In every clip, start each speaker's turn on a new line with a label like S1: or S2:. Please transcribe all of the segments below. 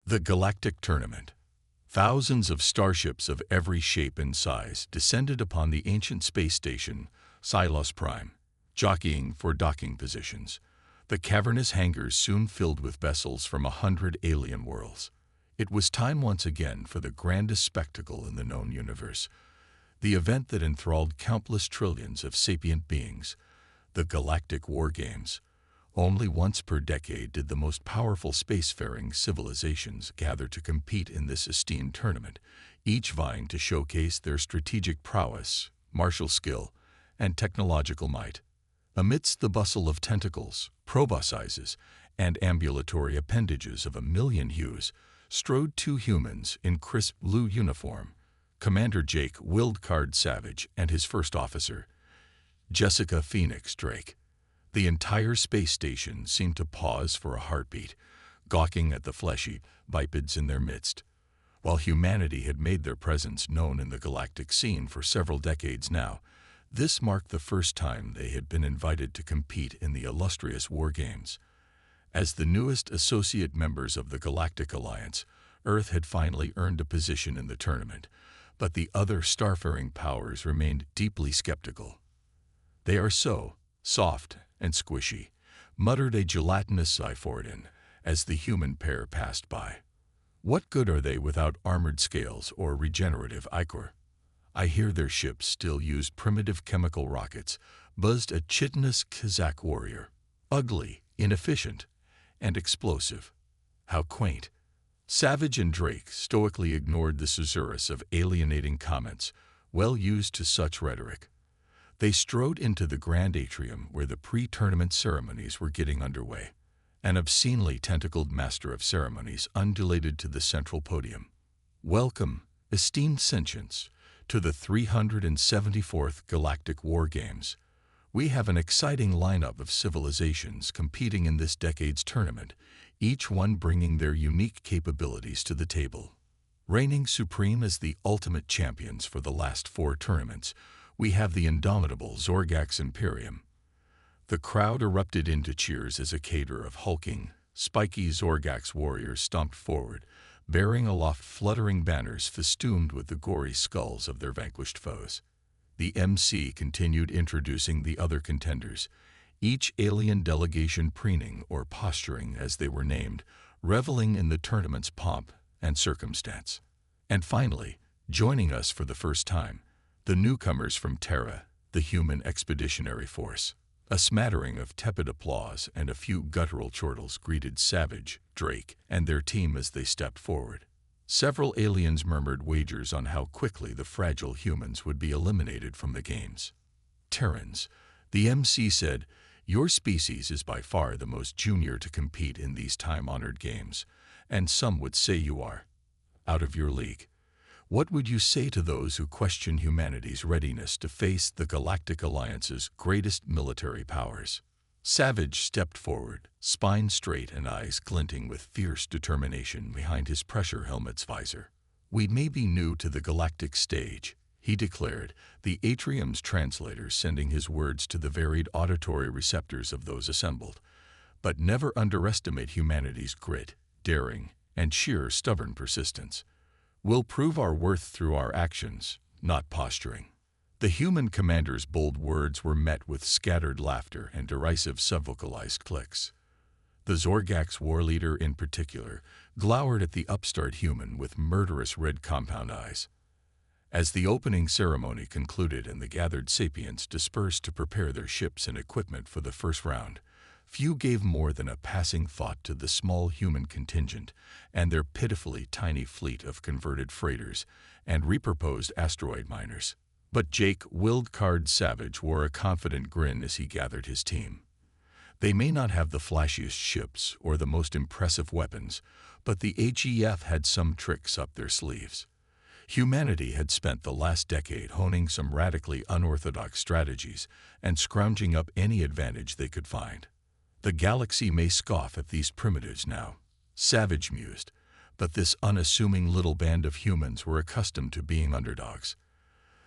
S1: The Galactic Tournament. Thousands of starships of every shape and size descended upon the ancient space station, Silos Prime, jockeying for docking positions. The cavernous hangars soon filled with vessels from 100 alien worlds. It was time once again for the grandest spectacle in the known universe, the event that enthralled countless trillions of sapient beings, the Galactic War Games. Only once per decade did the most powerful spacefaring civilizations gather to compete in this esteemed tournament, each vying to showcase their strategic prowess, martial skill, and technological might. Amidst the bustle of tentacles, proboscises, and ambulatory appendages of a million hues, strode two humans in crisp blue uniform, Commander Jake Wildcard Savage and his first officer, Jessica Phoenix Drake. The entire space station seemed to pause for a heartbeat, gawking at the fleshy bipeds in their midst. While humanity had made their presence known in the galactic scene for several decades now, this marked the first time they had been invited to compete in the illustrious War Games. As the newest associate members of the Galactic Alliance, Earth had finally earned a position in the tournament, but the other starfaring powers remained deeply skeptical. "They are so soft and squishy," muttered a gelatinous Cyphorian as the human pair passed by. "What good are they without armored scales or regenerative ichor? I hear their ships still use primitive chemical rockets," buzzed a chitinous Kazakh warrior. "Ugly, inefficient, and explosive. How quaint." Savage and Drake stoically ignored the susurrus of alienating comments, well used to such rhetoric. They strode into the grand atrium where the pre-tournament ceremonies were getting underway. An obscenely tentacled master of ceremonies undulated to the central podium. "Welcome, esteemed sentients, to the 374th Galactic War Games. We have an exciting lineup of civilizations competing in this decade's tournament, each one bringing their unique capabilities to the table. Reigning supreme as the ultimate champions for the last 4 tournaments, we have the indomitable Zorgax Imperium." The crowd erupted into cheers as a cadre of hulking, spiky Zorgax warriors stomped forward, bearing aloft fluttering banners festooned with the gory skulls of their vanquished foes. The MC continued introducing the other contenders, each alien delegation preening or posturing as they were named, reveling in the tournament's pomp and circumstance. And finally, joining us for the first time, the newcomers from Terra, the Human Expeditionary Force. A smattering of tepid applause and a few guttural chortles greeted Savage, Drake, and their team as they stepped forward. Several aliens murmured wagers on how quickly the fragile humans would be eliminated from the games. "Terrans," the MC said, "your species is by far the most junior to compete in these time-honored games, and some would say you are out of your league. What would you say to those who question humanity's readiness to face the Galactic Alliance's greatest military powers?" Savage stepped forward, spine straight and eyes glinting with fierce determination behind his pressure helmet's visor. "We may be new to the galactic stage," he declared, the atrium's translator sending his words to the varied auditory receptors of those assembled. "But never underestimate humanity's grit, daring, and sheer stubborn persistence. We'll prove our worth through our actions, not posturing." The human commander's bold words were met with scattered laughter and derisive subvocalized clicks. The Zorgax war leader in particular glowered at the upstart human with murderous red compound eyes. As the opening ceremony concluded and the gathered sapients dispersed to prepare their ships and equipment for the first round, few gave more than a passing thought to the small human contingent and their pitifully tiny fleet of converted freighters and repurposed asteroid miners. But Jake Wildcard Savage wore a confident grin as he gathered his team. "They may not have the flashiest ships or the most impressive weapons, but the HEF had some tricks up their sleeves. Humanity had spent the last decade honing some radically unorthodox strategies and scrounging up any advantage they could find. The galaxy may scoff at these primitives now," Savage mused, but this unassuming little band of humans were accustomed to being underdogs.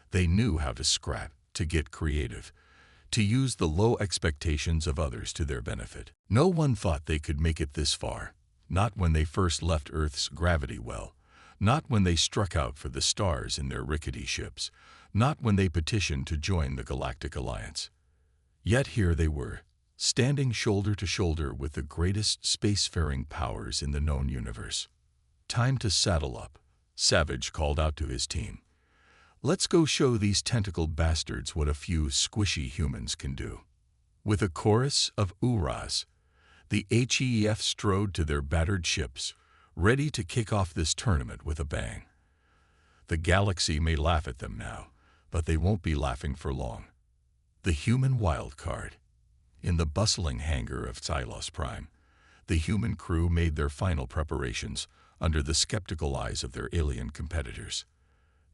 S1: They knew how to scrap, to get creative, to use the low expectations of others to their benefit. No one thought they could make it this far, Not when they first left Earth's gravity well. Not when they struck out for the stars in their rickety ships. Not when they petitioned to join the Galactic Alliance. Yet here they were, standing shoulder to shoulder with the greatest spacefaring powers in the known universe. "Time to saddle up," Savage called out to his team. "Let's go show these tentacled bastards what a few squishy humans can do." With a chorus of oorahs, the HEF strode to their battered ships, ready to kick off this tournament with a bang. The galaxy may laugh at them now, but they won't be laughing for long. The human wild card. In the bustling hangar of Silos Prime, the human crew made their final preparations under the skeptical eyes of their alien competitors.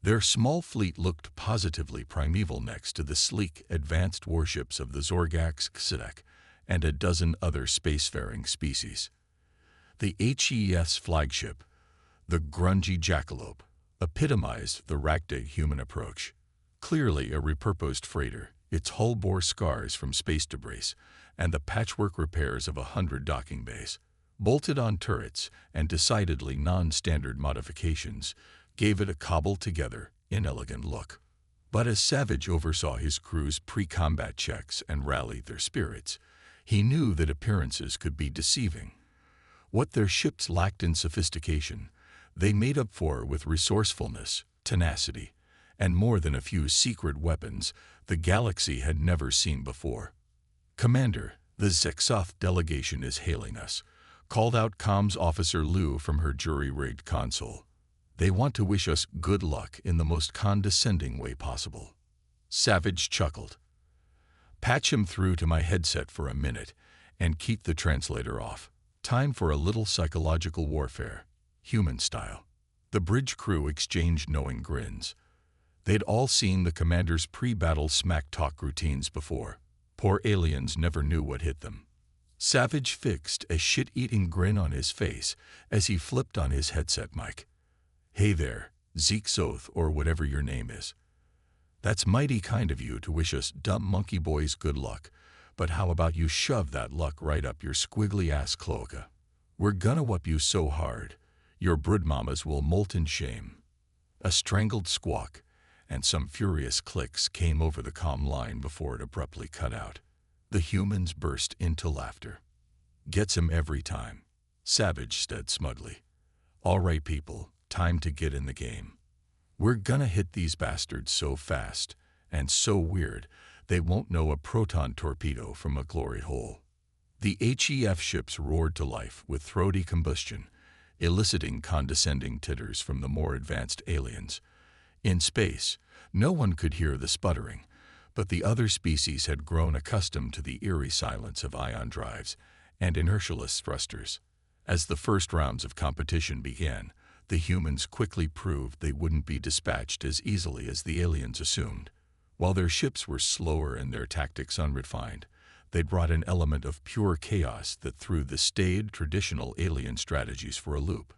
S1: Their small fleet looked positively primeval next to the sleek, advanced warships of the Zorgax Xidek and a dozen other spacefaring species. The HEF's flagship, the grungy jackalope, epitomized the ragtag human approach. Clearly a repurposed freighter, its hull bore scars from space debris and the patchwork repairs of 100 docking bays. Bolted on turrets and decidedly non-standard modifications gave it a cobbled-together, inelegant look. But as Savage oversaw his crew's pre-combat checks and rallied their spirits, he knew that appearances could be deceiving. What their ships lacked in sophistication, they made up for with resourcefulness, tenacity, and more than a few secret weapons the galaxy had never seen before. "Commander, the Zexoth delegation is hailing us," called out comms officer Lou from her jury-rigged console. "They want to wish us good luck in the most condescending way possible." Savage chuckled. "Patch him through to my headset for a minute and keep the translator off. Time for a little psychological warfare, human style." The bridge crew exchanged knowing grins. They'd all seen the commander's pre-battle smack talk routines before. Poor aliens never knew what hit them. Savage fixed a shit-eating grin on his face as he flipped on his headset mic. "Hey there, Zeke Soth, or whatever your name is. That's mighty kind of you to wish us dumb monkey boys good luck, but how about you shove that luck right up your squiggly-ass cloaca? We're gonna whoop you so hard, your broodmamas will molt in shame." A strangled squawk and some furious clicks came over the comm line before it abruptly cut out. The humans burst into laughter. "Gets him every time," Savage said smugly. "All right, people, time to get in the game. We're gonna hit these bastards so fast and so weird they won't know a proton torpedo from a glory hole." The HEF ships roared to life with throaty combustion, eliciting condescending titters from the more advanced aliens. In space, no one could hear the sputtering, but the other species had grown accustomed to the eerie silence of ion drives and inertialess thrusters. As the first rounds of competition began, the humans quickly proved they wouldn't be dispatched as easily as the aliens assumed. While their ships were slower and their tactics unrefined, they brought an element of pure chaos that threw the staid, traditional alien strategies for a loop.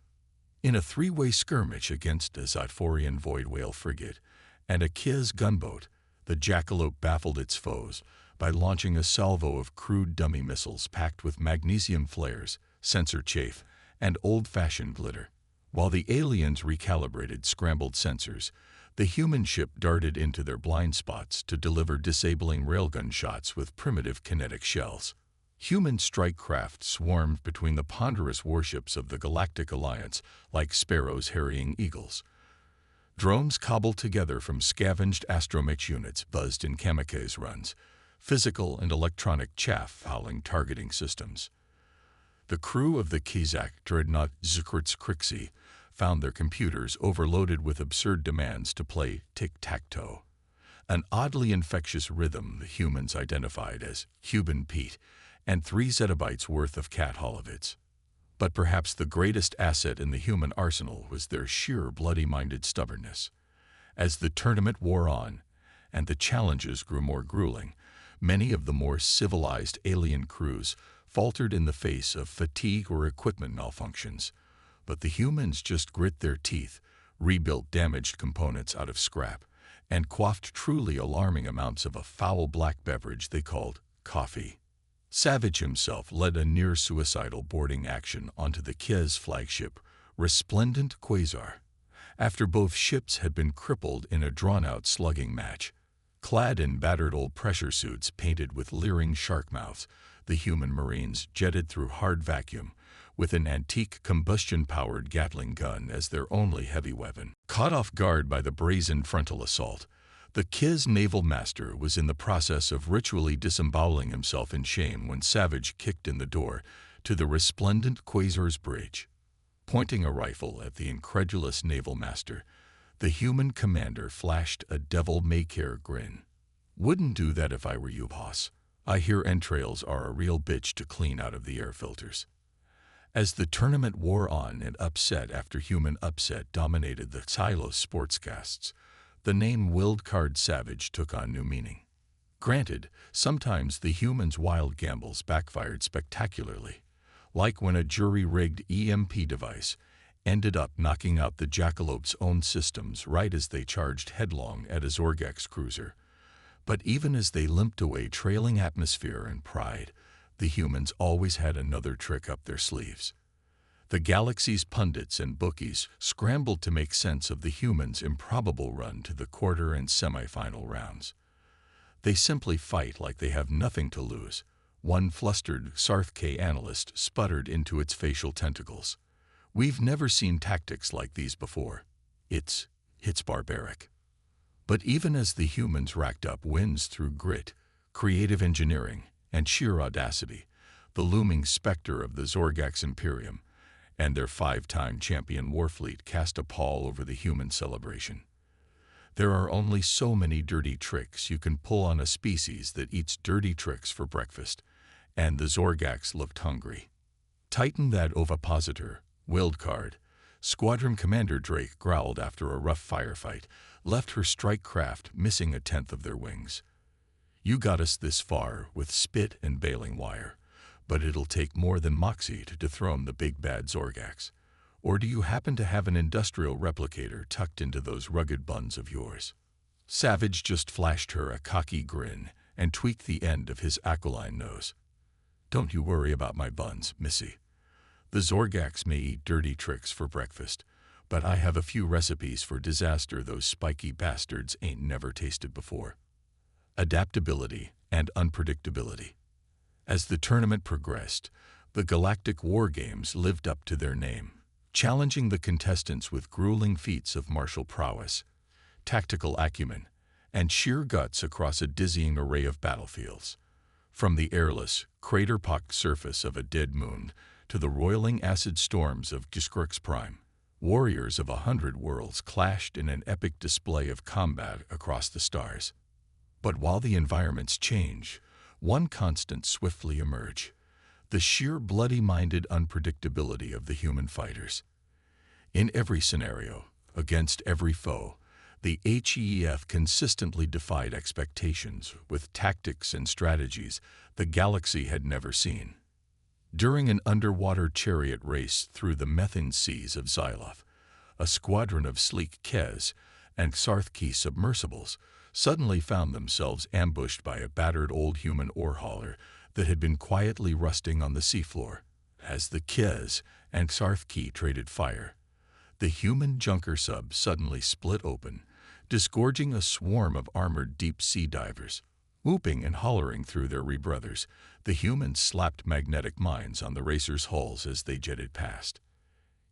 S1: In a three-way skirmish against a Zotphorian void whale frigate and a Kiz gunboat, the jackalope baffled its foes by launching a salvo of crude dummy missiles packed with magnesium flares, sensor chaff, and old-fashioned glitter. While the aliens recalibrated scrambled sensors, the human ship darted into their blind spots to deliver disabling railgun shots with primitive kinetic shells. Human strike craft swarmed between the ponderous warships of the Galactic Alliance like sparrows harrying eagles. Drones cobbled together from scavenged astromech units buzzed in kamikaze runs, physical and electronic chaff fouling targeting systems. The crew of the Kizak dreadnought Zukurt's Krixi found their computers overloaded with absurd demands to play tic-tac-toe, an oddly infectious rhythm the humans identified as Cuban Pete, and 3 zettabytes worth of cat holovids. But perhaps the greatest asset in the human arsenal was their sheer bloody-minded stubbornness. As the tournament wore on, and the challenges grew more grueling, many of the more civilized alien crews faltered in the face of fatigue or equipment malfunctions. But the humans just grit their teeth, rebuilt damaged components out of scrap, and quaffed truly alarming amounts of a foul black beverage they called coffee. Savage himself led a near-suicidal boarding action onto the Kia's flagship, Resplendent Quasar, after both ships had been crippled in a drawn-out slugging match. Clad in battered old pressure suits painted with leering shark mouths, the human Marines jetted through hard vacuum, with an antique combustion-powered Gatling gun as their only heavy weapon. Caught off guard by the brazen frontal assault, the Kia's naval master was in the process of ritually disemboweling himself in shame when Savage kicked in the door to the Resplendent Quasar's bridge. Pointing a rifle at the incredulous naval master, the human commander flashed a devil-may-care grin. "Wouldn't do that if I were you, boss. I hear entrails are a real bitch to clean out of the air filters." As the tournament wore on and upset after human upset dominated the silo's sportscasts, the name Wildcard Savage took on new meaning. Granted, sometimes the humans' wild gambles backfired spectacularly, like when a jury-rigged EMP device ended up knocking out the Jackalope's own systems right as they charged headlong at a Zorgax cruiser. But even as they limped away trailing atmosphere and pride, the humans always had another trick up their sleeves. The galaxy's pundits and bookies scrambled to make sense of the humans' improbable run to the quarter and semifinal rounds. They simply fight like they have nothing to lose, one flustered Sarth-K analyst sputtered into its facial tentacles. "We've never seen tactics like these before. It's barbaric." But even as the humans racked up wins through grit, creative engineering, and sheer audacity, the looming specter of the Zorgax Imperium and their 5-time champion Warfleet cast a pall over the human celebration. There are only so many dirty tricks you can pull on a species that eats dirty tricks for breakfast, and the Zorgax looked hungry. "Tighten that ovipositor, Wildcard," Squadron Commander Drake growled after a rough firefight left her strike craft missing a tenth of their wings. "You got us this far with spit and baling wire, but it'll take more than moxie to dethrone the big bad Zorgax. Or do you happen to have an industrial replicator tucked into those rugged buns of yours?" Savage just flashed her a cocky grin and tweaked the end of his aquiline nose. "Don't you worry about my buns, missy. The Zorgax may eat dirty tricks for breakfast, but I have a few recipes for disaster those spiky bastards ain't never tasted before." Adaptability and unpredictability. As the tournament progressed, the Galactic War Games lived up to their name, challenging the contestants with grueling feats of martial prowess, tactical acumen, and sheer guts across a dizzying array of battlefields. From the airless, crater-pocked surface of a dead moon to the roiling acid storms of Giskrux Prime, warriors of 100 worlds clashed in an epic display of combat across the stars. But while the environments change, one constant swiftly emerge: the sheer bloody-minded unpredictability of the human fighters. In every scenario, against every foe, the HEF consistently defied expectations with tactics and strategies the galaxy had never seen. During an underwater chariot race through the methane seas of Xyloth, a squadron of sleek Kez and Sarth-K submersibles suddenly found themselves ambushed by a battered old human ore hauler that had been quietly rusting on the seafloor. As the Kez and Sarth-K traded fire, the human junker sub suddenly split open, disgorging a swarm of armored deep-sea divers. Whooping and hollering through their rebrothers, the humans slapped magnetic mines on the racers' hulls as they jetted past.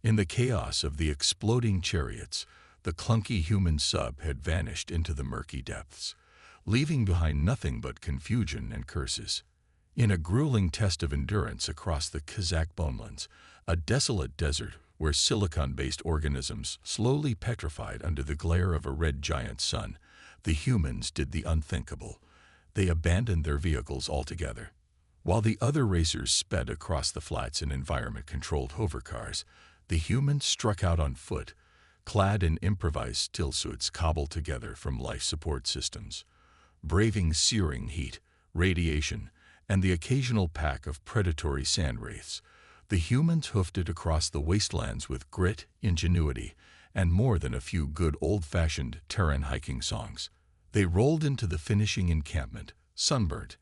S1: In the chaos of the exploding chariots, the clunky human sub had vanished into the murky depths, leaving behind nothing but confusion and curses. In a grueling test of endurance across the Kazakh bonelands, a desolate desert where silicon-based organisms slowly petrified under the glare of a red giant sun, the humans did the unthinkable. They abandoned their vehicles altogether. While the other racers sped across the flats in environment-controlled hovercars, the humans struck out on foot, clad in improvised stillsuits cobbled together from life support systems. Braving searing heat, radiation, and the occasional pack of predatory sand wraiths, the humans hoofed it across the wastelands with grit, ingenuity, and more than a few good old-fashioned Terran hiking songs. They rolled into the finishing encampment, sunburnt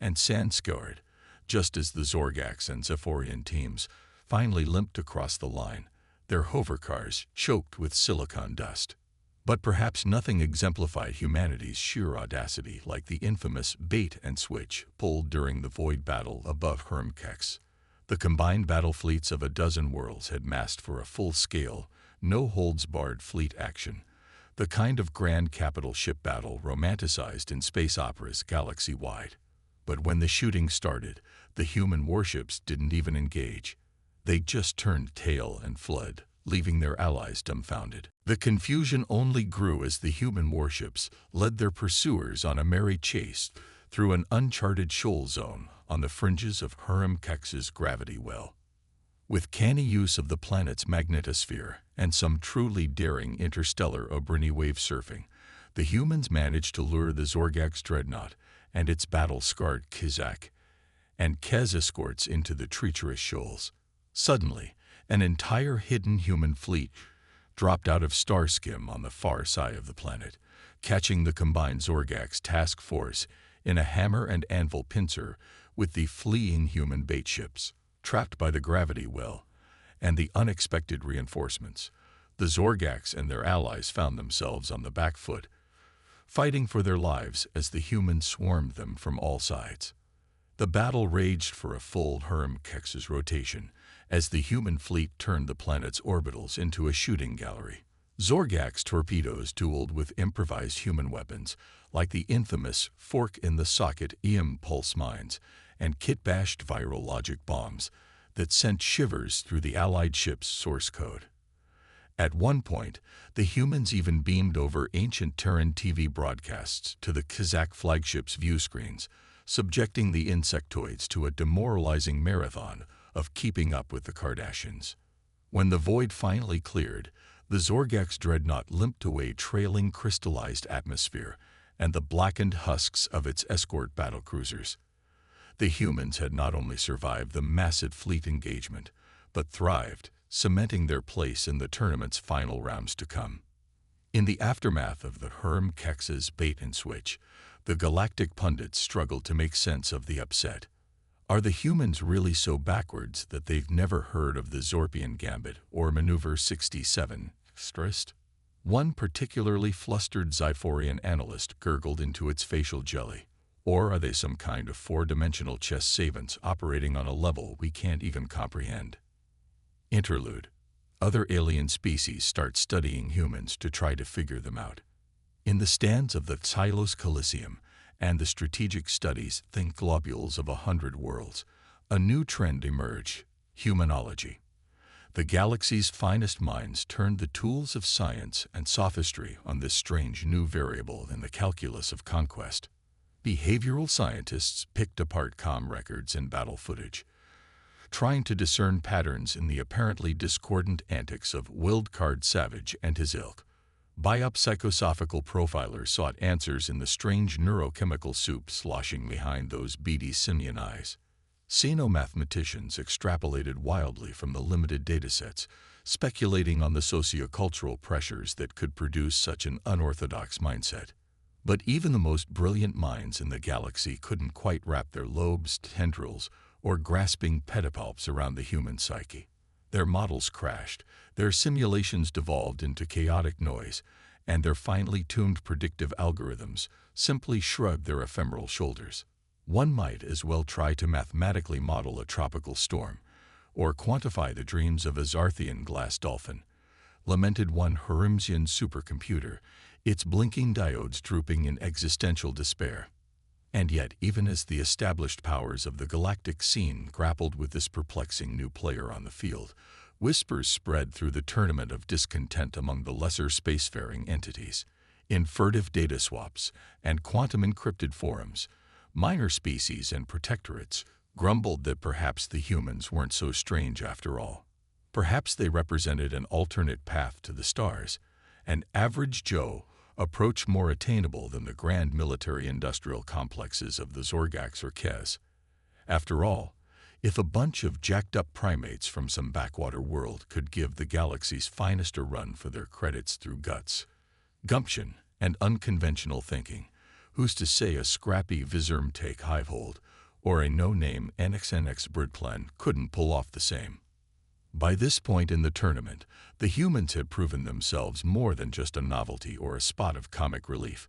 S1: and sand-scored, just as the Zorgax and Zephyrian teams finally limped across the line, their hovercars choked with silicon dust. But perhaps nothing exemplified humanity's sheer audacity like the infamous bait-and-switch pulled during the Void battle above Hermkex. The combined battle fleets of a dozen worlds had massed for a full-scale, no-holds-barred fleet action, the kind of grand capital ship battle romanticized in space operas galaxy-wide. But when the shooting started, the human warships didn't even engage. They just turned tail and fled, leaving their allies dumbfounded. The confusion only grew as the human warships led their pursuers on a merry chase through an uncharted shoal zone on the fringes of Hermkex's gravity well. With canny use of the planet's magnetosphere and some truly daring interstellar Obrini wave surfing, the humans managed to lure the Zorgax dreadnought and its battle-scarred Kizak and Kez escorts into the treacherous shoals. Suddenly, an entire hidden human fleet dropped out of Starskim on the far side of the planet, catching the combined Zorgax task force in a hammer and anvil pincer with the fleeing human bait ships. Trapped by the gravity well and the unexpected reinforcements, the Zorgax and their allies found themselves on the back foot, fighting for their lives as the humans swarmed them from all sides. The battle raged for a full Hermkex's rotation as the human fleet turned the planet's orbitals into a shooting gallery. Zorgax torpedoes dueled with improvised human weapons like the infamous fork-in-the-socket pulse mines and kit-bashed viral logic bombs that sent shivers through the Allied ship's source code. At one point, the humans even beamed over ancient Terran TV broadcasts to the Kazakh flagship's view screens, subjecting the insectoids to a demoralizing marathon of keeping up with the Kardashians. When the void finally cleared, the Zorgax dreadnought limped away trailing crystallized atmosphere and the blackened husks of its escort battlecruisers. The humans had not only survived the massive fleet engagement, but thrived, cementing their place in the tournament's final rounds to come. In the aftermath of the Hermkex's bait-and-switch, the Galactic pundits struggled to make sense of the upset. Are the humans really so backwards that they've never heard of the Zorpian Gambit or Maneuver 67, Strist? One particularly flustered Zyphorian analyst gurgled into its facial jelly. Or are they some kind of four-dimensional chess savants operating on a level we can't even comprehend? Interlude. Other alien species start studying humans to try to figure them out. In the stands of the Xylos Coliseum and the strategic studies Think Globules of 100 Worlds, a new trend emerged: humanology. The galaxy's finest minds turned the tools of science and sophistry on this strange new variable in the calculus of conquest. Behavioral scientists picked apart comm records and battle footage, trying to discern patterns in the apparently discordant antics of Wildcard Savage and his ilk. Biopsychosophical profilers sought answers in the strange neurochemical soup sloshing behind those beady simian eyes. Xenomathematicians extrapolated wildly from the limited datasets, speculating on the sociocultural pressures that could produce such an unorthodox mindset. But even the most brilliant minds in the galaxy couldn't quite wrap their lobes, tendrils, or grasping pedipalps around the human psyche. Their models crashed, their simulations devolved into chaotic noise, and their finely tuned predictive algorithms simply shrugged their ephemeral shoulders. One might as well try to mathematically model a tropical storm, or quantify the dreams of a Zarthian glass dolphin, lamented one Herimsian supercomputer, its blinking diodes drooping in existential despair. And yet, even as the established powers of the galactic scene grappled with this perplexing new player on the field, whispers spread through the tournament of discontent among the lesser spacefaring entities. In furtive data swaps and quantum-encrypted forums, minor species and protectorates grumbled that perhaps the humans weren't so strange after all. Perhaps they represented an alternate path to the stars, an average Joe approach more attainable than the grand military-industrial complexes of the Zorgax or Kez. After all, if a bunch of jacked-up primates from some backwater world could give the galaxy's finest a run for their credits through guts, gumption, and unconventional thinking, who's to say a scrappy Vizurm take hivehold or a no-name NXNX birdplan couldn't pull off the same. By this point in the tournament, the humans had proven themselves more than just a novelty or a spot of comic relief.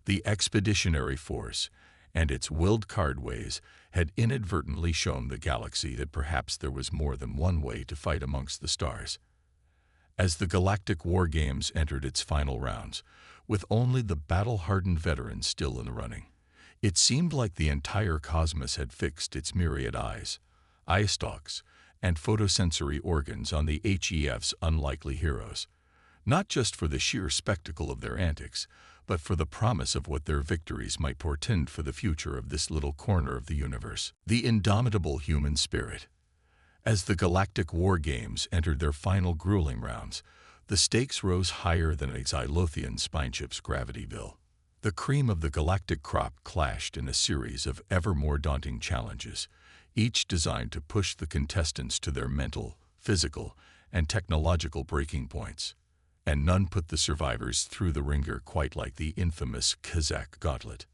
S1: The expeditionary force and its willed cardways had inadvertently shown the galaxy that perhaps there was more than one way to fight amongst the stars. As the Galactic War Games entered its final rounds, with only the battle-hardened veterans still in the running, it seemed like the entire cosmos had fixed its myriad eyes, eye stalks, and photosensory organs on the HEF's unlikely heroes, not just for the sheer spectacle of their antics, but for the promise of what their victories might portend for the future of this little corner of the universe. The indomitable human spirit. As the Galactic War Games entered their final grueling rounds, the stakes rose higher than a Xylothian spineship's gravity bill. The cream of the galactic crop clashed in a series of ever more daunting challenges, each designed to push the contestants to their mental, physical, and technological breaking points. And none put the survivors through the ringer quite like the infamous Kazakh Gauntlet.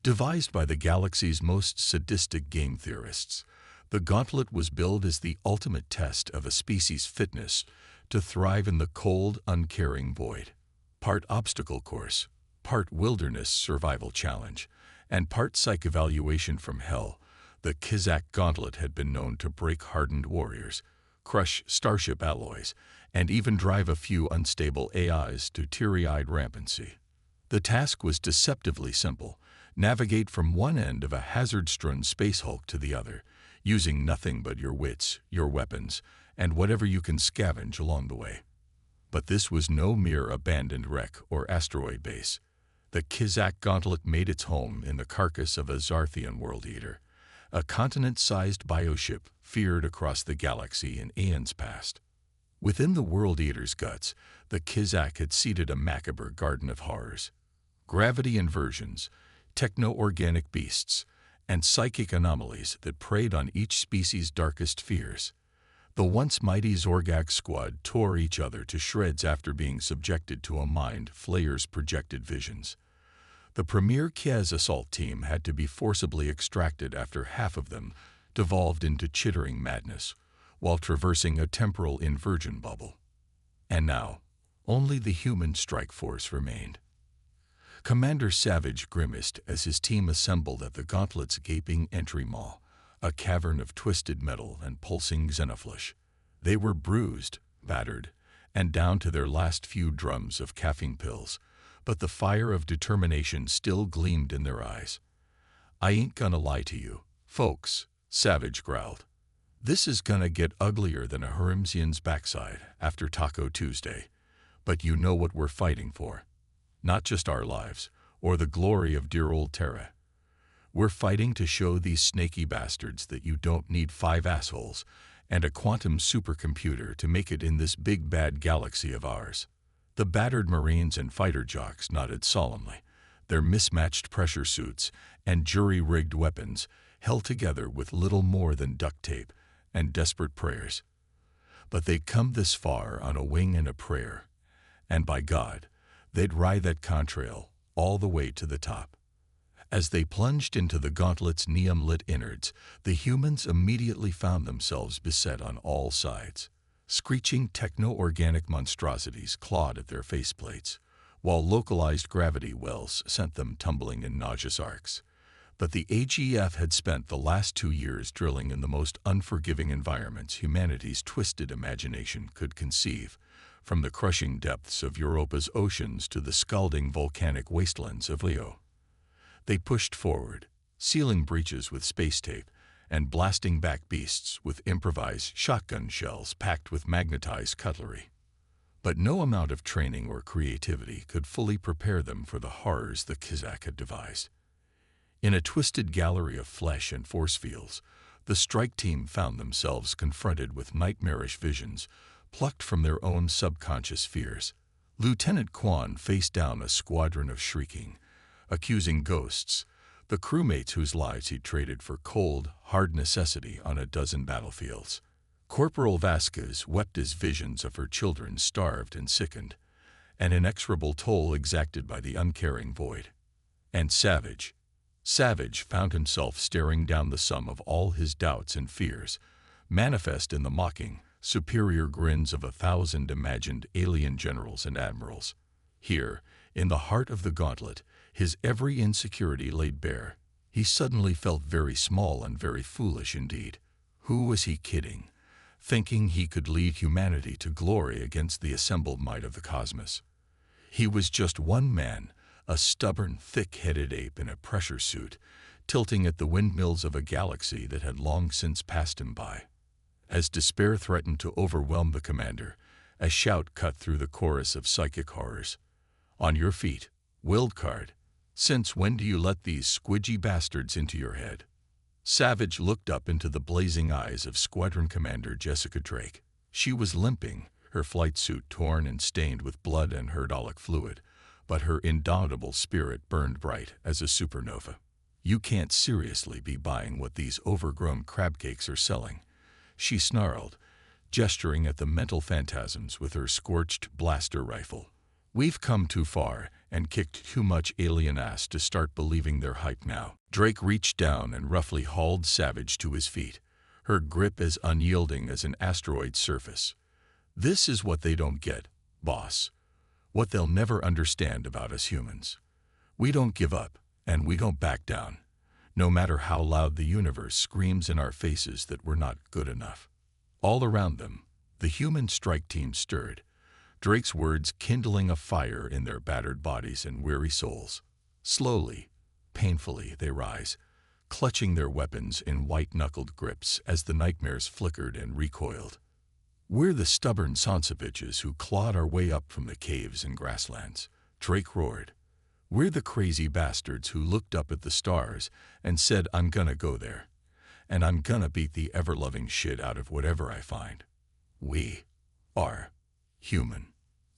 S1: Devised by the galaxy's most sadistic game theorists, the gauntlet was billed as the ultimate test of a species' fitness to thrive in the cold, uncaring void. Part obstacle course, part wilderness survival challenge, and part psych evaluation from hell, the Kazakh Gauntlet had been known to break hardened warriors, crush starship alloys, and even drive a few unstable AIs to teary-eyed rampancy. The task was deceptively simple: navigate from one end of a hazard-strewn space hulk to the other, using nothing but your wits, your weapons, and whatever you can scavenge along the way. But this was no mere abandoned wreck or asteroid base. The Kazakh Gauntlet made its home in the carcass of a Zarthian world eater, a continent-sized bioship feared across the galaxy in aeons past. Within the world eater's guts, the Kazakh had seeded a macabre garden of horrors. Gravity inversions, techno-organic beasts, and psychic anomalies that preyed on each species' darkest fears. The once mighty Zorgak squad tore each other to shreds after being subjected to a mind flayer's projected visions. The premier Kaz assault team had to be forcibly extracted after half of them devolved into chittering madness, while traversing a temporal inversion bubble. And now, only the human strike force remained. Commander Savage grimaced as his team assembled at the Gauntlet's gaping entry maw, a cavern of twisted metal and pulsing xenoflesh. They were bruised, battered, and down to their last few drums of caffeine pills, but the fire of determination still gleamed in their eyes. "I ain't gonna lie to you, folks," Savage growled. "This is gonna get uglier than a Harimzian's backside after Taco Tuesday, but you know what we're fighting for. Not just our lives, or the glory of dear old Terra. We're fighting to show these snaky bastards that you don't need 5 assholes and a quantum supercomputer to make it in this big bad galaxy of ours." The battered Marines and fighter jocks nodded solemnly, their mismatched pressure suits and jury-rigged weapons held together with little more than duct tape and desperate prayers. But they'd come this far on a wing and a prayer, and by God, they'd ride that contrail all the way to the top. As they plunged into the Gauntlet's neon-lit innards, the humans immediately found themselves beset on all sides. Screeching techno-organic monstrosities clawed at their faceplates, while localized gravity wells sent them tumbling in nauseous arcs. But the AGF had spent the last 2 years drilling in the most unforgiving environments humanity's twisted imagination could conceive, from the crushing depths of Europa's oceans to the scalding volcanic wastelands of Leo. They pushed forward, sealing breaches with space tape, and blasting back beasts with improvised shotgun shells packed with magnetized cutlery. But no amount of training or creativity could fully prepare them for the horrors the Kazakh had devised. In a twisted gallery of flesh and force fields, the strike team found themselves confronted with nightmarish visions plucked from their own subconscious fears. Lieutenant Quan faced down a squadron of shrieking, accusing ghosts, the crewmates whose lives he'd traded for cold, hard necessity on a dozen battlefields. Corporal Vasquez wept as visions of her children starved and sickened, an inexorable toll exacted by the uncaring void. And Savage, Savage found himself staring down the sum of all his doubts and fears, manifest in the mocking, superior grins of 1,000 imagined alien generals and admirals. Here, in the heart of the gauntlet, his every insecurity laid bare. He suddenly felt very small and very foolish indeed. Who was he kidding, thinking he could lead humanity to glory against the assembled might of the cosmos? He was just one man, a stubborn, thick-headed ape in a pressure suit, tilting at the windmills of a galaxy that had long since passed him by. As despair threatened to overwhelm the commander, a shout cut through the chorus of psychic horrors. "On your feet, Wildcard! Since when do you let these squidgy bastards into your head?" Savage looked up into the blazing eyes of Squadron Commander Jessica Drake. She was limping, her flight suit torn and stained with blood and hydraulic fluid, but her indomitable spirit burned bright as a supernova. "You can't seriously be buying what these overgrown crabcakes are selling," she snarled, gesturing at the mental phantasms with her scorched blaster rifle. "We've come too far and kicked too much alien ass to start believing their hype now." Drake reached down and roughly hauled Savage to his feet, her grip as unyielding as an asteroid's surface. "This is what they don't get, boss. What they'll never understand about us humans. We don't give up, and we don't back down, no matter how loud the universe screams in our faces that we're not good enough." All around them, the human strike team stirred, Drake's words kindling a fire in their battered bodies and weary souls. Slowly, painfully, they rise, clutching their weapons in white-knuckled grips as the nightmares flickered and recoiled. "We're the stubborn Sansaviches who clawed our way up from the caves and grasslands," Drake roared. "We're the crazy bastards who looked up at the stars and said, 'I'm gonna go there, and I'm gonna beat the ever-loving shit out of whatever I find.' We are human."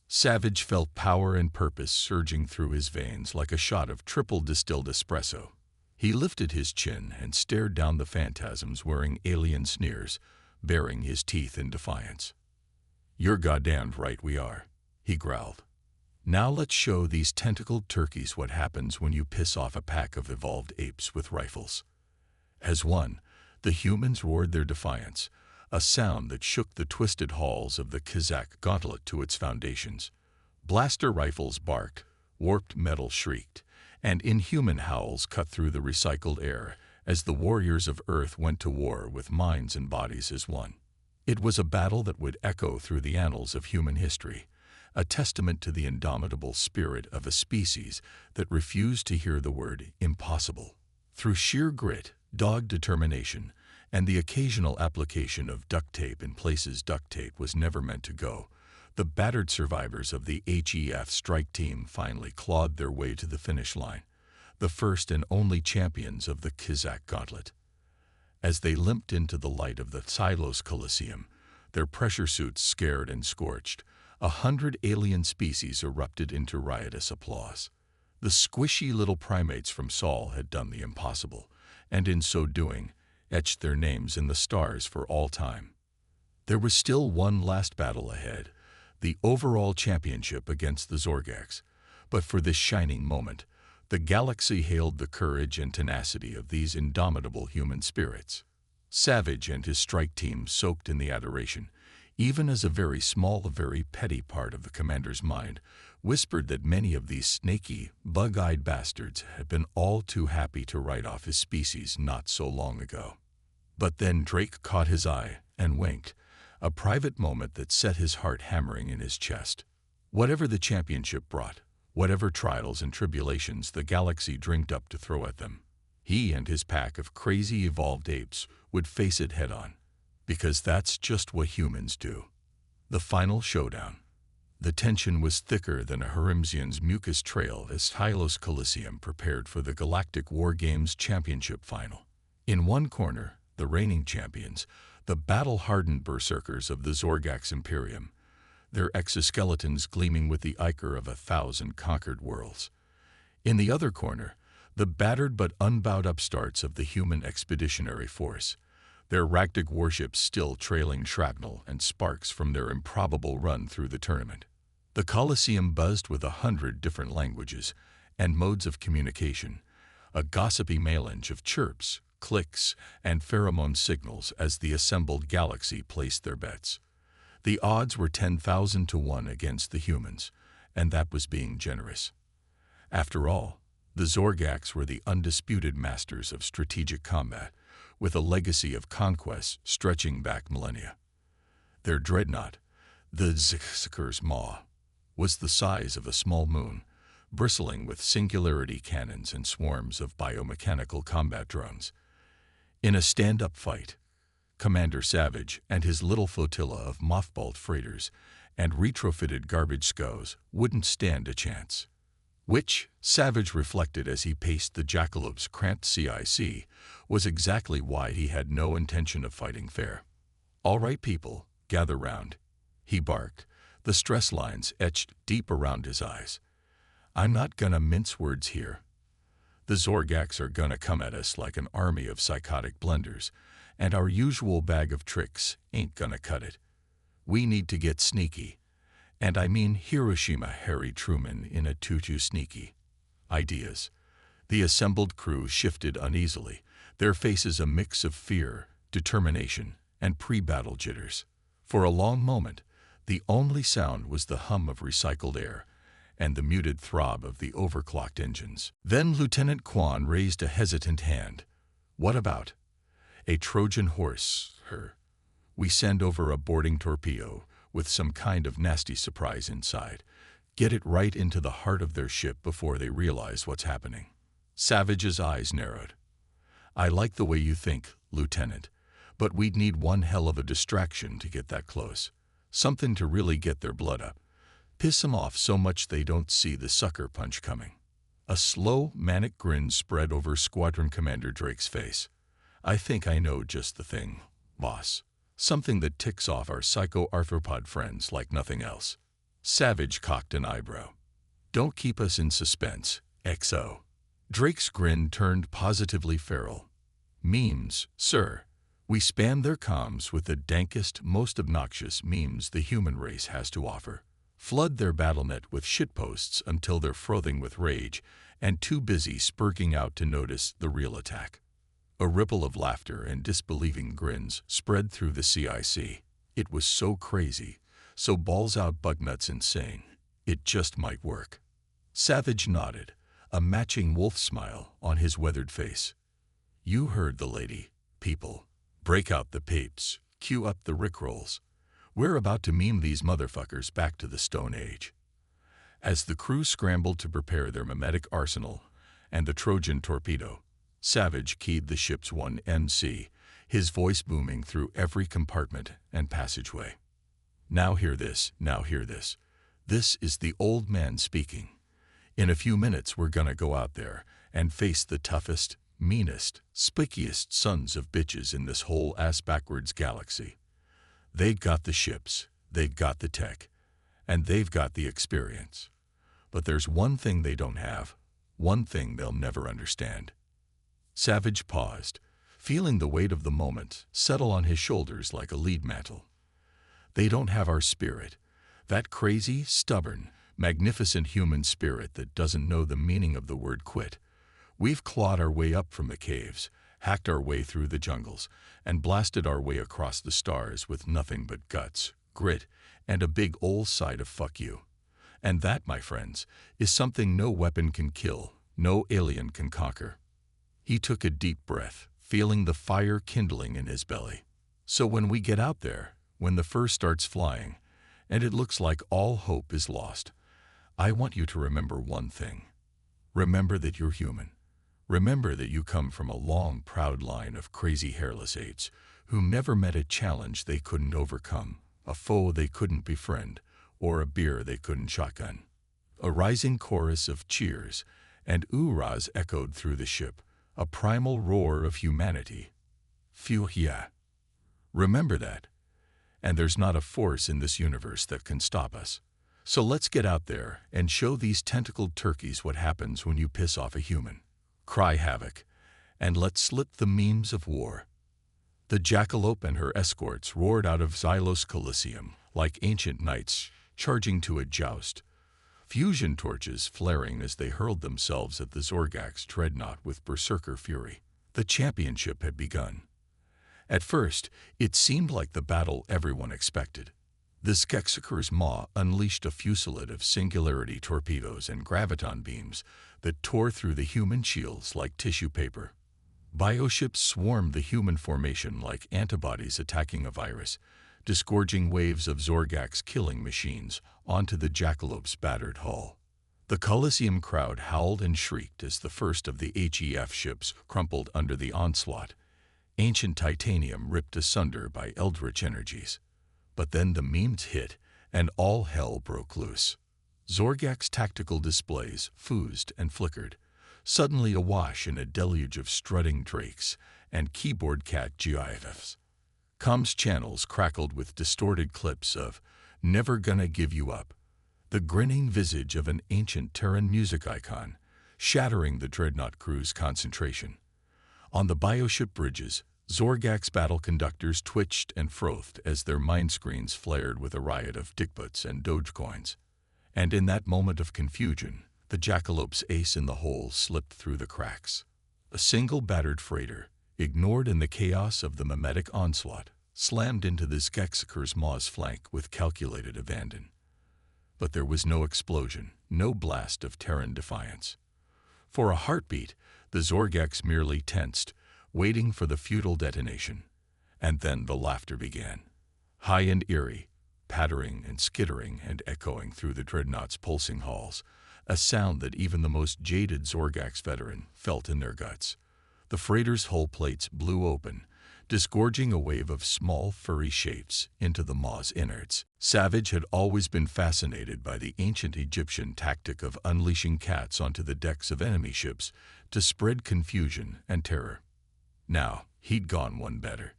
S1: Savage felt power and purpose surging through his veins like a shot of triple distilled espresso. He lifted his chin and stared down the phantasms wearing alien sneers, baring his teeth in defiance. "You're goddamned right we are," he growled. "Now let's show these tentacled turkeys what happens when you piss off a pack of evolved apes with rifles." As one, the humans roared their defiance, a sound that shook the twisted halls of the Kazakh gauntlet to its foundations. Blaster rifles barked, warped metal shrieked, and inhuman howls cut through the recycled air as the warriors of Earth went to war with minds and bodies as one. It was a battle that would echo through the annals of human history, a testament to the indomitable spirit of a species that refused to hear the word impossible. Through sheer grit, dogged determination, and the occasional application of duct tape in places duct tape was never meant to go, the battered survivors of the HEF strike team finally clawed their way to the finish line, the first and only champions of the Kazakh gauntlet. As they limped into the light of the Silos Coliseum, their pressure suits scared and scorched, 100 alien species erupted into riotous applause. The squishy little primates from Sol had done the impossible, and in so doing, etched their names in the stars for all time. There was still one last battle ahead, the overall championship against the Zorgax, but for this shining moment, the galaxy hailed the courage and tenacity of these indomitable human spirits. Savage and his strike team soaked in the adoration, even as a very small, a very petty part of the commander's mind whispered that many of these snaky, bug-eyed bastards had been all too happy to write off his species not so long ago. But then Drake caught his eye and winked, a private moment that set his heart hammering in his chest. Whatever the championship brought, whatever trials and tribulations the galaxy drinked up to throw at them, he and his pack of crazy evolved apes would face it head-on, because that's just what humans do. The final showdown. The tension was thicker than a Harimzian's mucus trail as Hylos Coliseum prepared for the Galactic War Games Championship final. In one corner, the reigning champions, the battle-hardened berserkers of the Zorgax Imperium, their exoskeletons gleaming with the ichor of 1,000 conquered worlds. In the other corner, the battered but unbowed upstarts of the human expeditionary force, their Ragtag warships still trailing shrapnel and sparks from their improbable run through the tournament. The Colosseum buzzed with 100 different languages and modes of communication, a gossipy melange of chirps, clicks, and pheromone signals as the assembled galaxy placed their bets. The odds were 10,000 to 1 against the humans, and that was being generous. After all, the Zorgax were the undisputed masters of strategic combat, with a legacy of conquest stretching back millennia. Their dreadnought, the Zikzikers Maw, was the size of a small moon, bristling with singularity cannons and swarms of biomechanical combat drones. In a stand-up fight, Commander Savage and his little flotilla of mothballed freighters and retrofitted garbage scows wouldn't stand a chance. Which, Savage reflected as he paced the Jackalop's cramped CIC, was exactly why he had no intention of fighting fair. "All right, people, gather round," he barked, the stress lines etched deep around his eyes. "I'm not gonna mince words here. The Zorgax are gonna come at us like an army of psychotic blenders, and our usual bag of tricks ain't gonna cut it. We need to get sneaky. And I mean Hiroshima Harry Truman in a tutu sneaky." Ideas. The assembled crew shifted uneasily, their faces a mix of fear, determination, and pre-battle jitters. For a long moment, the only sound was the hum of recycled air and the muted throb of the overclocked engines. Then Lieutenant Quan raised a hesitant hand. "What about a Trojan horse, we send over a boarding torpedo with some kind of nasty surprise inside. Get it right into the heart of their ship before they realize what's happening." Savage's eyes narrowed. "I like the way you think, Lieutenant, but we'd need one hell of a distraction to get that close. Something to really get their blood up. Piss them off so much they don't see the sucker punch coming." A slow, manic grin spread over Squadron Commander Drake's face. "I think I know just the thing, boss. Something that ticks off our psycho-arthropod friends like nothing else." Savage cocked an eyebrow. "Don't keep us in suspense, XO." Drake's grin turned positively feral. "Memes, sir. We spam their comms with the dankest, most obnoxious memes the human race has to offer. Flood their battlenet with shitposts until they're frothing with rage and too busy spurging out to notice the real attack." A ripple of laughter and disbelieving grins spread through the CIC. It was so crazy, so balls-out bugnuts insane. It just might work. Savage nodded, a matching wolf smile on his weathered face. "You heard the lady, people. Break out the papes, cue up the rickrolls. We're about to meme these motherfuckers back to the Stone Age." As the crew scrambled to prepare their mimetic arsenal and the Trojan torpedo, Savage keyed the ship's 1MC, his voice booming through every compartment and passageway. "Now hear this, now hear this. This is the old man speaking. In a few minutes we're gonna go out there and face the toughest, meanest, spickiest sons of bitches in this whole ass-backwards galaxy. They've got the ships, they've got the tech, and they've got the experience. But there's one thing they don't have, one thing they'll never understand." Savage paused, feeling the weight of the moment settle on his shoulders like a lead mantle. "They don't have our spirit, that crazy, stubborn, magnificent human spirit that doesn't know the meaning of the word quit. We've clawed our way up from the caves, hacked our way through the jungles, and blasted our way across the stars with nothing but guts, grit, and a big ol' side of fuck you. And that, my friends, is something no weapon can kill, no alien can conquer." He took a deep breath, feeling the fire kindling in his belly. "So when we get out there, when the fur starts flying, and it looks like all hope is lost, I want you to remember one thing. Remember that you're human. Remember that you come from a long, proud line of crazy hairless apes who never met a challenge they couldn't overcome, a foe they couldn't befriend, or a beer they couldn't shotgun." A rising chorus of cheers and oorahs echoed through the ship, a primal roar of humanity. "Phew, yeah. Remember that. And there's not a force in this universe that can stop us. So let's get out there and show these tentacled turkeys what happens when you piss off a human. Cry havoc, and let's slip the memes of war." The Jackalope and her escorts roared out of Xylos Coliseum like ancient knights charging to a joust. fusion torches flaring as they hurled themselves at the Zorgak's dreadnought with berserker fury. The championship had begun. At first, it seemed like the battle everyone expected. The Skeksuker's maw unleashed a fusillade of singularity torpedoes and graviton beams that tore through the human shields like tissue paper. Bioships swarmed the human formation like antibodies attacking a virus, disgorging waves of Zorgak's killing machines onto the Jackalope's battered hull. The Colosseum crowd howled and shrieked as the first of the HEF ships crumpled under the onslaught, ancient titanium ripped asunder by eldritch energies. But then the memes hit, and all hell broke loose. Zorgak's tactical displays foozed and flickered, suddenly awash in a deluge of strutting drakes and keyboard cat GIFs. Comms channels crackled with distorted clips of "Never Gonna Give You Up," the grinning visage of an ancient Terran music icon, shattering the dreadnought crew's concentration. On the bioship bridges, Zorgak's battle conductors twitched and frothed as their mind screens flared with a riot of dickbuts and dogecoins. And in that moment of confusion, the Jackalope's ace in the hole slipped through the cracks. A single battered freighter, ignored in the chaos of the mimetic onslaught, slammed into the Skeksuker's maw's flank with calculated abandon. But there was no explosion, no blast of Terran defiance. For a heartbeat, the Zorgaks merely tensed, waiting for the futile detonation. And then the laughter began. High and eerie, pattering and skittering and echoing through the dreadnought's pulsing halls, a sound that even the most jaded Zorgaks veteran felt in their guts. The freighter's hull plates blew open, disgorging a wave of small, furry shapes into the maw's innards. Savage had always been fascinated by the ancient Egyptian tactic of unleashing cats onto the decks of enemy ships to spread confusion and terror. Now, he'd gone one better.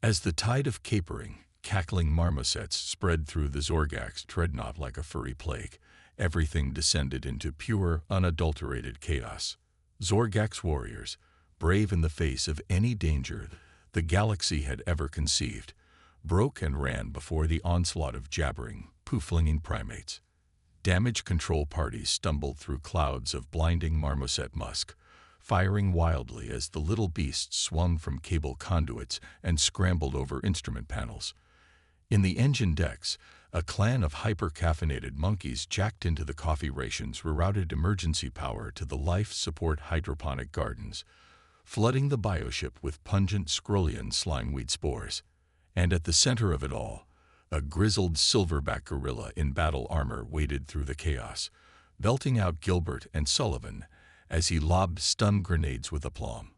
S1: As the tide of capering, cackling marmosets spread through the Zorgak's dreadnought like a furry plague, everything descended into pure, unadulterated chaos. Zorgak's warriors, brave in the face of any danger the galaxy had ever conceived, broke and ran before the onslaught of jabbering, poo-flinging primates. Damage control parties stumbled through clouds of blinding marmoset musk, firing wildly as the little beasts swung from cable conduits and scrambled over instrument panels. In the engine decks, a clan of hyper-caffeinated monkeys jacked into the coffee rations rerouted emergency power to the life support hydroponic gardens, flooding the bioship with pungent Scrollian slangweed spores. And at the center of it all, a grizzled silverback gorilla in battle armor waded through the chaos, belting out Gilbert and Sullivan as he lobbed stun grenades with aplomb.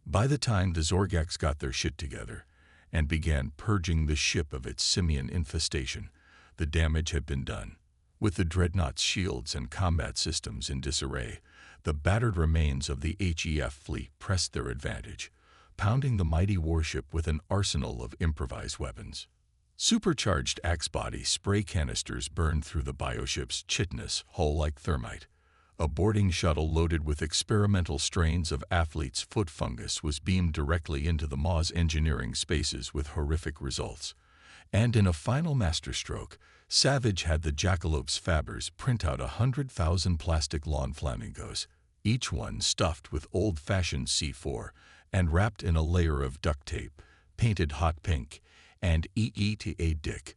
S1: By the time the Zorgaks got their shit together and began purging the ship of its simian infestation, the damage had been done. With the dreadnought's shields and combat systems in disarray, the battered remains of the HEF fleet pressed their advantage, pounding the mighty warship with an arsenal of improvised weapons. Supercharged axe-body spray canisters burned through the bioship's chitinous hull like thermite. A boarding shuttle loaded with experimental strains of athlete's foot fungus was beamed directly into the maw's engineering spaces with horrific results. And in a final masterstroke, Savage had the Jackalope's fabbers print out 100,000 plastic lawn flamingos, each one stuffed with old-fashioned C4 and wrapped in a layer of duct tape, painted hot pink, and EETA Dick.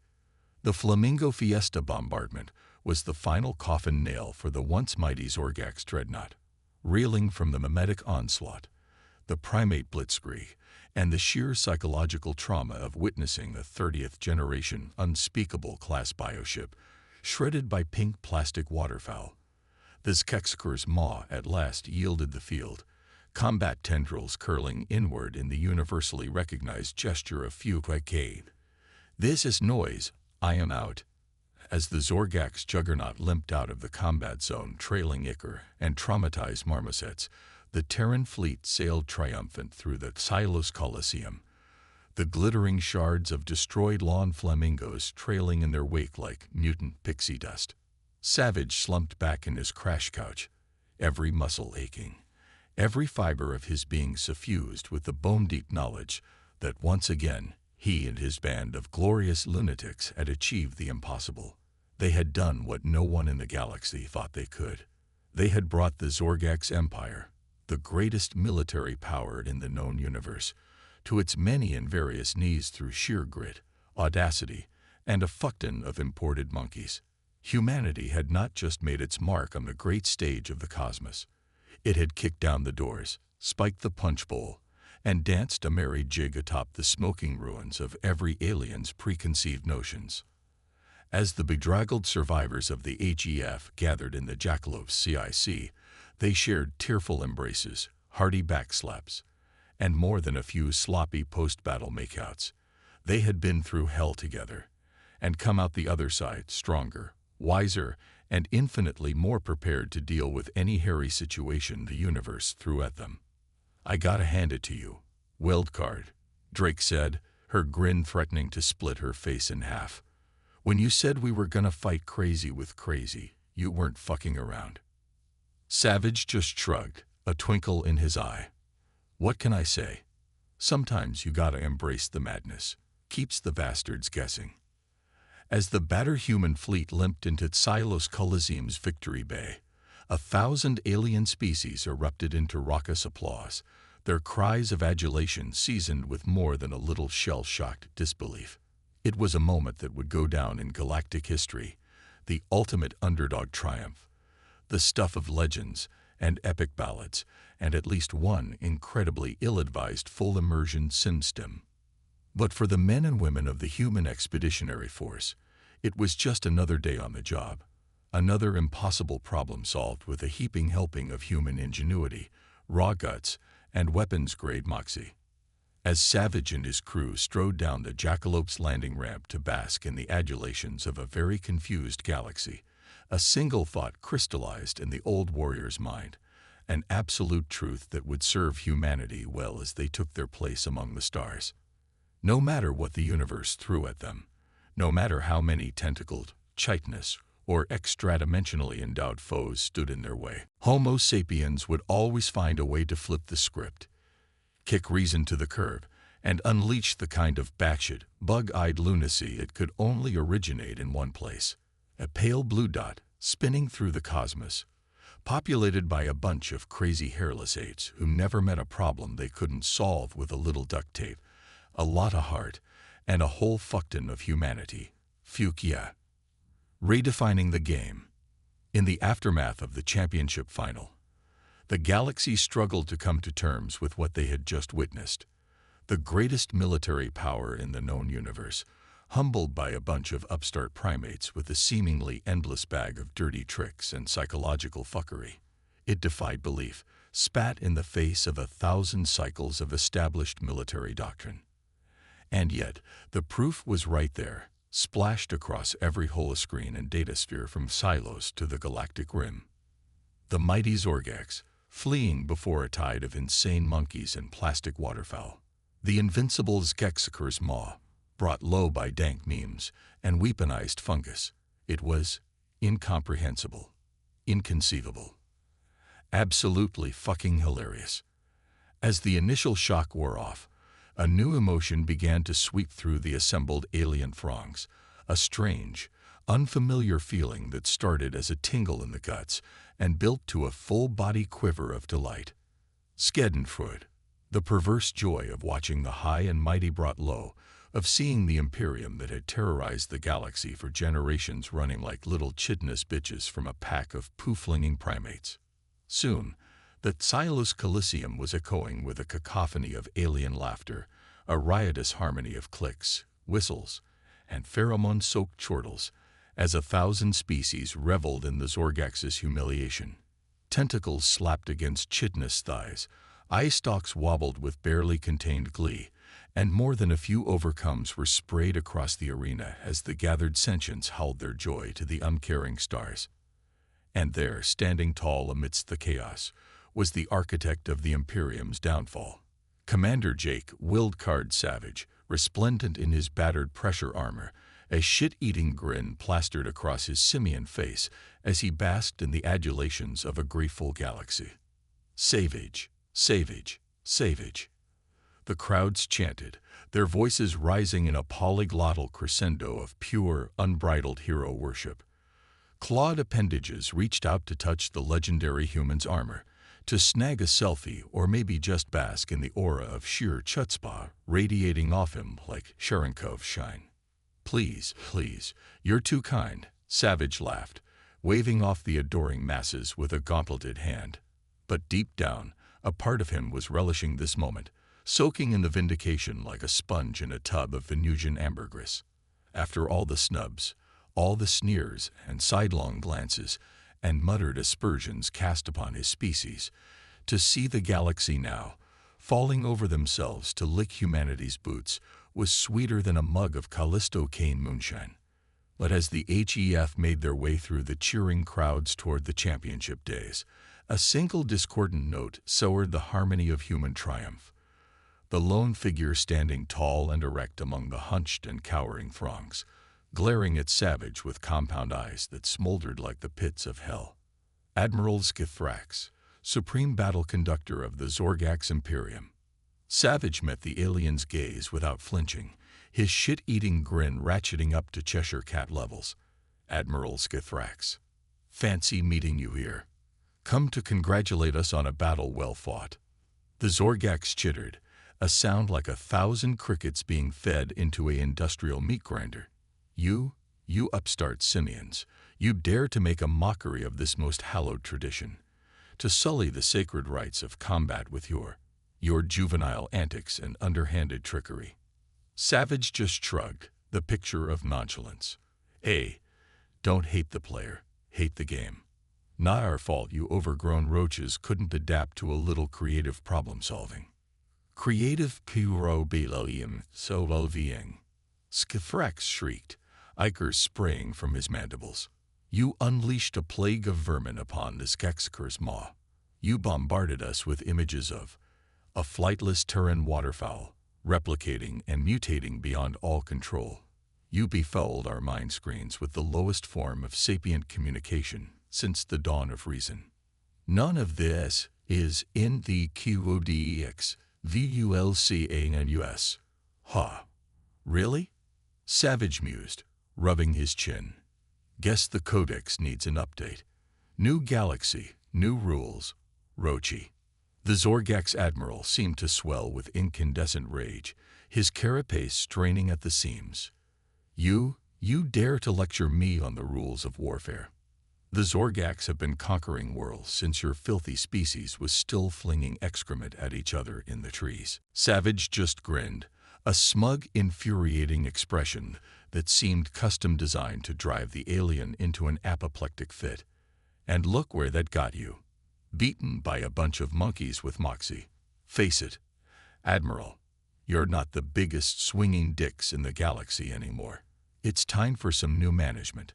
S1: The Flamingo Fiesta bombardment was the final coffin nail for the once mighty Zorgak's dreadnought. Reeling from the mimetic onslaught, the primate blitzkrieg, and the sheer psychological trauma of witnessing a 30th-generation unspeakable class bioship shredded by pink plastic waterfowl, the Skeksuker's maw at last yielded the field, combat tendrils curling inward in the universally recognized gesture of Fuquake. "This is noise, I am out." As the Zorgak's juggernaut limped out of the combat zone trailing Ichor and traumatized marmosets, the Terran fleet sailed triumphant through the Silos Colosseum, the glittering shards of destroyed lawn flamingos trailing in their wake like mutant pixie dust. Savage slumped back in his crash couch, every muscle aching, every fiber of his being suffused with the bone-deep knowledge that once again he and his band of glorious lunatics had achieved the impossible. They had done what no one in the galaxy thought they could. They had brought the Zorgax Empire, the greatest military power in the known universe, to its many and various knees through sheer grit, audacity, and a fuckton of imported monkeys. Humanity had not just made its mark on the great stage of the cosmos. It had kicked down the doors, spiked the punch bowl, and danced a merry jig atop the smoking ruins of every alien's preconceived notions. As the bedraggled survivors of the HEF gathered in the Jackalopes CIC, they shared tearful embraces, hearty backslaps, and more than a few sloppy post-battle makeouts. They had been through hell together, and come out the other side stronger, wiser, and infinitely more prepared to deal with any hairy situation the universe threw at them. "I gotta hand it to you, wildcard," Drake said, her grin threatening to split her face in half. "When you said we were gonna fight crazy with crazy, you weren't fucking around." Savage just shrugged, a twinkle in his eye. "What can I say? Sometimes you gotta embrace the madness. Keeps the bastards guessing." As the battered human fleet limped into Xylos Coliseum's Victory Bay, 1,000 alien species erupted into raucous applause, their cries of adulation seasoned with more than a little shell-shocked disbelief. It was a moment that would go down in galactic history, the ultimate underdog triumph, the stuff of legends and epic ballads, and at least one incredibly ill-advised full-immersion simstim. But for the men and women of the Human Expeditionary Force, it was just another day on the job, another impossible problem solved with a heaping helping of human ingenuity, raw guts, and weapons-grade moxie. As Savage and his crew strode down the Jackalopes landing ramp to bask in the adulations of a very confused galaxy, a single thought crystallized in the old warrior's mind, an absolute truth that would serve humanity well as they took their place among the stars. No matter what the universe threw at them, no matter how many tentacled, chitinous, or extra-dimensionally endowed foes stood in their way, Homo sapiens would always find a way to flip the script, kick reason to the curb, and unleash the kind of batshit, bug-eyed lunacy it could only originate in one place, a pale blue dot spinning through the cosmos, populated by a bunch of crazy hairless apes who never met a problem they couldn't solve with a little duct tape, a lot of heart, and a whole fuckton of humanity. Fuck yeah. Redefining the game. In the aftermath of the championship final, the galaxy struggled to come to terms with what they had just witnessed. The greatest military power in the known universe, humbled by a bunch of upstart primates with a seemingly endless bag of dirty tricks and psychological fuckery. It defied belief, spat in the face of 1,000 cycles of established military doctrine. And yet, the proof was right there, splashed across every holoscreen and datasphere from Xylos to the galactic rim. The mighty Zorgax, fleeing before a tide of insane monkeys and plastic waterfowl. The invincible Skeksakur's maw, brought low by dank memes and weaponized fungus. It was incomprehensible, inconceivable, absolutely fucking hilarious. As the initial shock wore off, a new emotion began to sweep through the assembled alien throngs, a strange, unfamiliar feeling that started as a tingle in the guts and built to a full-body quiver of delight. Schadenfreude, the perverse joy of watching the high and mighty brought low, of seeing the Imperium that had terrorized the galaxy for generations running like little chitinous bitches from a pack of poo-flinging primates. Soon, the Xylos Coliseum was echoing with a cacophony of alien laughter, a riotous harmony of clicks, whistles, and pheromone-soaked chortles, as 1,000 species reveled in the Zorgax's humiliation. Tentacles slapped against chitinous thighs, eye stalks wobbled with barely contained glee, and more than a few overcomes were sprayed across the arena as the gathered sentients howled their joy to the uncaring stars. And there, standing tall amidst the chaos, was the architect of the Imperium's downfall. Commander Jake Wildcard Savage, resplendent in his battered pressure armor, a shit-eating grin plastered across his simian face as he basked in the adulations of a grateful galaxy. Savage, Savage, Savage. The crowds chanted, their voices rising in a polyglottal crescendo of pure, unbridled hero worship. Clawed appendages reached out to touch the legendary human's armor, to snag a selfie or maybe just bask in the aura of sheer chutzpah radiating off him like Cherenkov shine. Please, please, you're too kind, Savage laughed, waving off the adoring masses with a gauntleted hand. But deep down, a part of him was relishing this moment, soaking in the vindication like a sponge in a tub of Venusian ambergris. After all the snubs, all the sneers and sidelong glances and muttered aspersions cast upon his species, to see the galaxy now, falling over themselves to lick humanity's boots, was sweeter than a mug of Callisto cane moonshine. But as the HEF made their way through the cheering crowds toward the championship days, a single discordant note soured the harmony of human triumph. The lone figure standing tall and erect among the hunched and cowering throngs, glaring at Savage with compound eyes that smoldered like the pits of hell. Admiral Skithrax, supreme battle conductor of the Zorgax Imperium. Savage met the alien's gaze without flinching, his shit-eating grin ratcheting up to Cheshire Cat levels. Admiral Skithrax, fancy meeting you here. Come to congratulate us on a battle well fought. The Zorgax chittered, a sound like 1,000 crickets being fed into an industrial meat grinder. You upstart simians, you dare to make a mockery of this most hallowed tradition, to sully the sacred rites of combat with your juvenile antics and underhanded trickery. Savage just shrugged, the picture of nonchalance. Hey, don't hate the player, hate the game. Not our fault you overgrown roaches couldn't adapt to a little creative problem-solving. Creative pyrobilium solovying. Skithrax shrieked, ichor spraying from his mandibles. You unleashed a plague of vermin upon this Gexaker's maw. You bombarded us with images of a flightless Terran waterfowl, replicating and mutating beyond all control. You befouled our mind screens with the lowest form of sapient communication since the dawn of reason. None of this is in the Codex VULCANUS. Ha. Really? Savage mused, rubbing his chin. Guess the Codex needs an update. New galaxy, new rules. Rochi. The Zorgax admiral seemed to swell with incandescent rage, his carapace straining at the seams. You dare to lecture me on the rules of warfare. The Zorgax have been conquering worlds since your filthy species was still flinging excrement at each other in the trees. Savage just grinned, a smug, infuriating expression that seemed custom-designed to drive the alien into an apoplectic fit. And look where that got you. Beaten by a bunch of monkeys with moxie. Face it, Admiral, you're not the biggest swinging dicks in the galaxy anymore. It's time for some new management,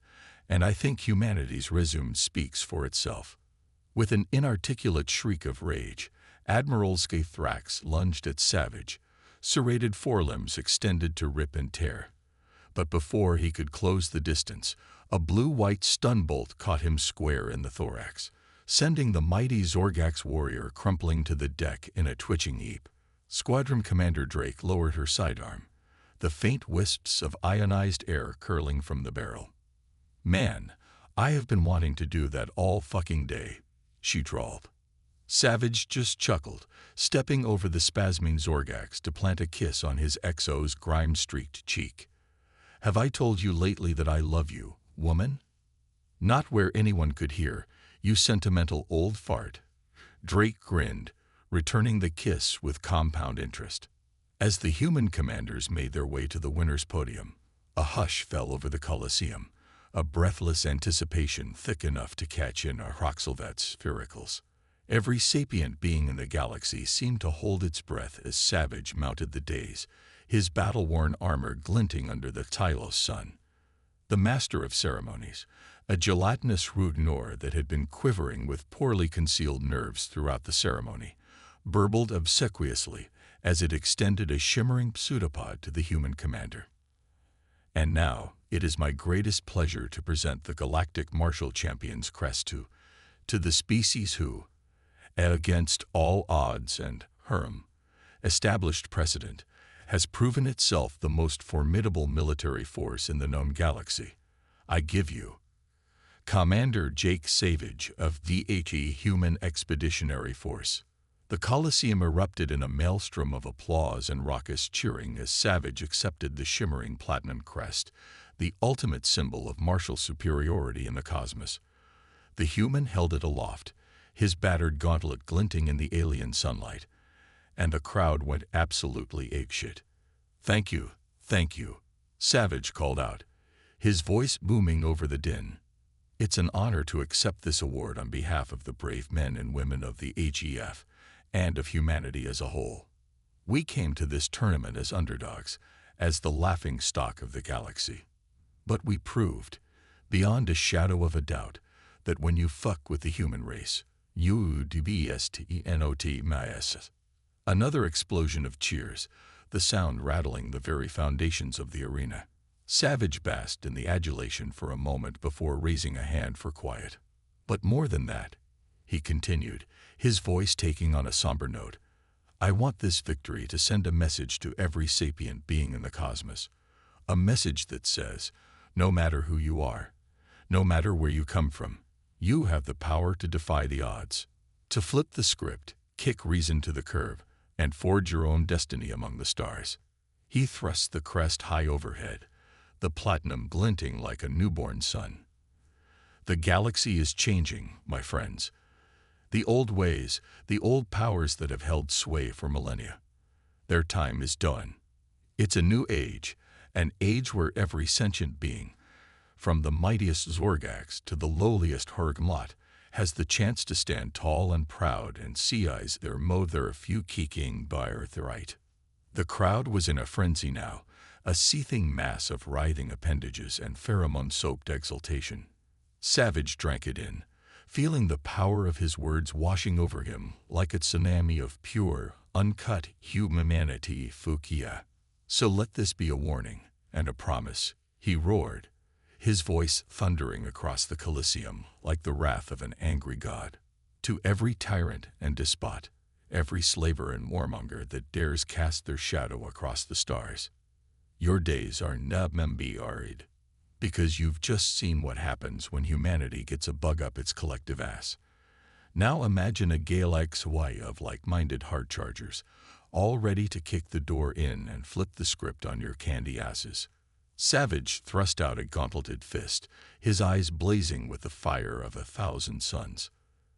S1: and I think humanity's resume speaks for itself. With an inarticulate shriek of rage, Admiral Skithrax lunged at Savage, serrated forelimbs extended to rip and tear. But before he could close the distance, a blue-white stun bolt caught him square in the thorax, sending the mighty Zorgax warrior crumpling to the deck in a twitching heap. Squadron Commander Drake lowered her sidearm, the faint wisps of ionized air curling from the barrel. Man, I have been wanting to do that all fucking day, she drawled. Savage just chuckled, stepping over the spasming Zorgax to plant a kiss on his XO's grime-streaked cheek. Have I told you lately that I love you, woman? Not where anyone could hear, you sentimental old fart. Drake grinned, returning the kiss with compound interest. As the human commanders made their way to the winner's podium, a hush fell over the Colosseum, a breathless anticipation thick enough to catch in a Roxelvet's sphericals. Every sapient being in the galaxy seemed to hold its breath as Savage mounted the dais, his battle-worn armor glinting under the Tylos sun. The master of ceremonies, a gelatinous root Nor that had been quivering with poorly concealed nerves throughout the ceremony, burbled obsequiously as it extended a shimmering pseudopod to the human commander. And now, it is my greatest pleasure to present the Galactic Martial Champion's crest to the species who, against all odds and established precedent, has proven itself the most formidable military force in the known galaxy. I give you Commander Jake Savage of the Human Expeditionary Force. The Colosseum erupted in a maelstrom of applause and raucous cheering as Savage accepted the shimmering platinum crest, the ultimate symbol of martial superiority in the cosmos. The human held it aloft, his battered gauntlet glinting in the alien sunlight, and the crowd went absolutely apeshit. "Thank you, thank you," Savage called out, his voice booming over the din. "It's an honor to accept this award on behalf of the brave men and women of the HEF and of humanity as a whole. We came to this tournament as underdogs, as the laughing stock of the galaxy. But we proved, beyond a shadow of a doubt, that when you fuck with the human race, you do bestnot. Another explosion of cheers, the sound rattling the very foundations of the arena. Savage basked in the adulation for a moment before raising a hand for quiet. "But more than that," he continued, his voice taking on a somber note, "I want this victory to send a message to every sapient being in the cosmos. A message that says, no matter who you are, no matter where you come from, you have the power to defy the odds, to flip the script, kick reason to the curb, and forge your own destiny among the stars." He thrust the crest high overhead, the platinum glinting like a newborn sun. "The galaxy is changing, my friends. The old ways, the old powers that have held sway for millennia. Their time is done. It's a new age, an age where every sentient being, from the mightiest Zorgax to the lowliest Horgmlot, has the chance to stand tall and proud and seize their few kicking by right." The crowd was in a frenzy now, a seething mass of writhing appendages and pheromone-soaked exultation. Savage drank it in, feeling the power of his words washing over him like a tsunami of pure, uncut humanity. Fukia. "So let this be a warning and a promise," he roared, his voice thundering across the Colosseum like the wrath of an angry god. "To every tyrant and despot, every slaver and warmonger that dares cast their shadow across the stars, your days are numbered, because you've just seen what happens when humanity gets a bug up its collective ass. Now imagine a HFY of like-minded heart chargers, all ready to kick the door in and flip the script on your candy asses." Savage thrust out a gauntleted fist, his eyes blazing with the fire of 1,000 suns.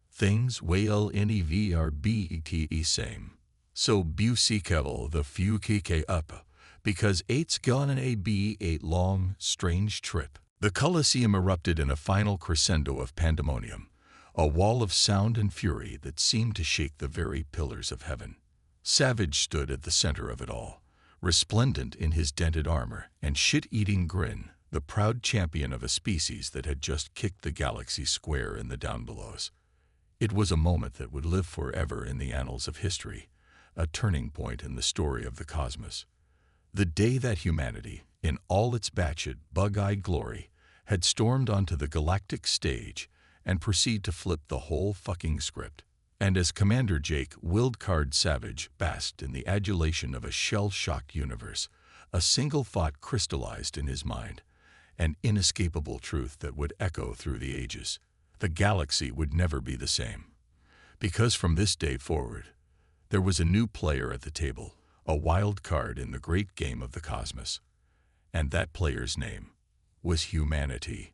S1: "Things will never be same. So beautiful the future up, because it's gonna be a long, strange trip." The Colosseum erupted in a final crescendo of pandemonium, a wall of sound and fury that seemed to shake the very pillars of heaven. Savage stood at the center of it all, resplendent in his dented armor and shit-eating grin, the proud champion of a species that had just kicked the galaxy square in the down-belows. It was a moment that would live forever in the annals of history, a turning point in the story of the cosmos. The day that humanity, in all its batshit bug-eyed glory, had stormed onto the galactic stage and proceeded to flip the whole fucking script. And as Commander Jake Wildcard Savage basked in the adulation of a shell-shocked universe, a single thought crystallized in his mind, an inescapable truth that would echo through the ages. The galaxy would never be the same. Because from this day forward, there was a new player at the table, a wild card in the great game of the cosmos. And that player's name was humanity.